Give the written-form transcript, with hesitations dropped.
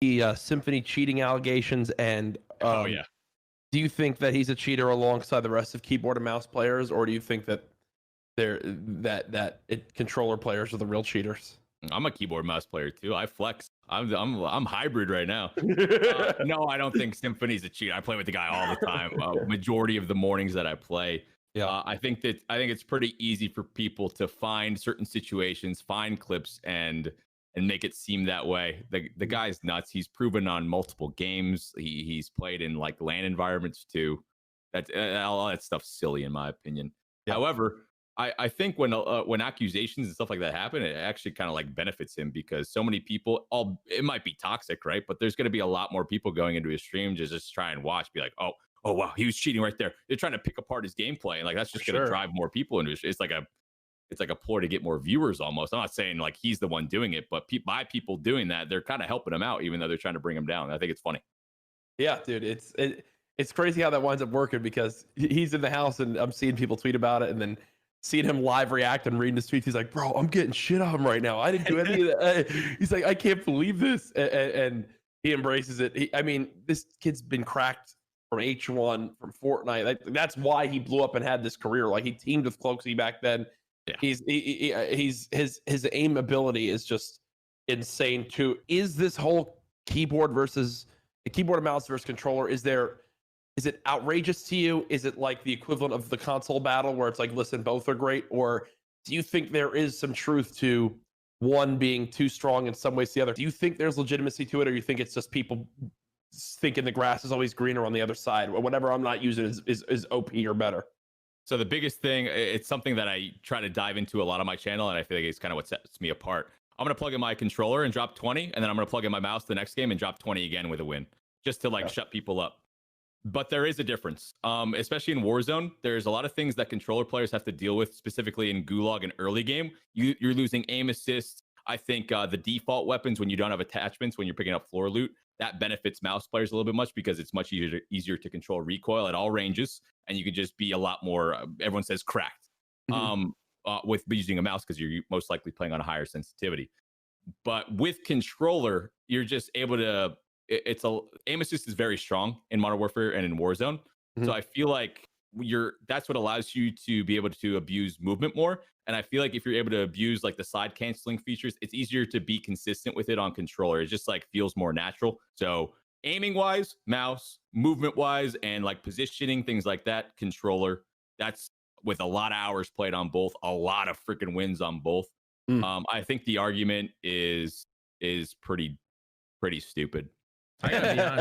the Symfuhny cheating allegations, and Oh yeah. do you think that he's a cheater alongside the rest of keyboard and mouse players, or do you think that controller players are the real cheaters? I'm a keyboard mouse player too. I flex. I'm hybrid right now. No, I don't think Symphony's a cheat. I play with the guy all the time. Majority of the mornings that I play. Yeah. I think it's pretty easy for people to find certain situations, find clips, and make it seem that way. The guy's nuts. He's proven on multiple games. He's played in like LAN environments too. That all that stuff's silly in my opinion. Yeah. However, I think when accusations and stuff like that happen, it actually kind of like benefits him because so many people, all it might be toxic, right? But there's going to be a lot more people going into his stream to just try and watch, be like, oh wow, he was cheating right there. They're trying to pick apart his gameplay, and like that's just going to drive more people into it. It's like a ploy to get more viewers almost. I'm not saying like he's the one doing it, but by people doing that, they're kind of helping him out, even though they're trying to bring him down. I think it's funny. Yeah, dude, it's crazy how that winds up working because he's in the house and I'm seeing people tweet about it, and then seeing him live react and reading his tweets. He's like, bro, I'm getting shit on him right now. I didn't do any of that. He's like, I can't believe this. And he embraces it. I mean, this kid's been cracked from H1, from Fortnite. Like, that's why he blew up and had this career. Like, he teamed with Cloaksy back then. Yeah. He's his aim ability is just insane too. Is this whole keyboard and mouse versus controller, is it outrageous to you? Is it like the equivalent of the console battle where it's like, listen, both are great? Or do you think there is some truth to one being too strong in some ways the other? Do you think there's legitimacy to it, or you think it's just people thinking the grass is always greener on the other side, or whatever I'm not using is OP or better? So the biggest thing, it's something that I try to dive into a lot on my channel, and I feel like it's kind of what sets me apart. I'm going to plug in my controller and drop 20, and then I'm going to plug in my mouse the next game and drop 20 again with a win, just to like shut people up. But there is a difference, especially in Warzone. There's a lot of things that controller players have to deal with, specifically in Gulag and early game. You're losing aim assist. I think the default weapons, when you don't have attachments, when you're picking up floor loot, that benefits mouse players a little bit much because it's much easier to control recoil at all ranges, and you can just be a lot more, everyone says cracked, with using a mouse because you're most likely playing on a higher sensitivity. But with controller, you're just able to, aim assist is very strong in Modern Warfare and in Warzone. So I feel like that's what allows you to be able to abuse movement more. And I feel like if you're able to abuse like the side canceling features, it's easier to be consistent with it on controller. It just like feels more natural. So aiming wise, mouse, movement wise, and like positioning, things like that, controller. That's with a lot of hours played on both, a lot of freaking wins on both. I think the argument is pretty stupid. I gotta be honest.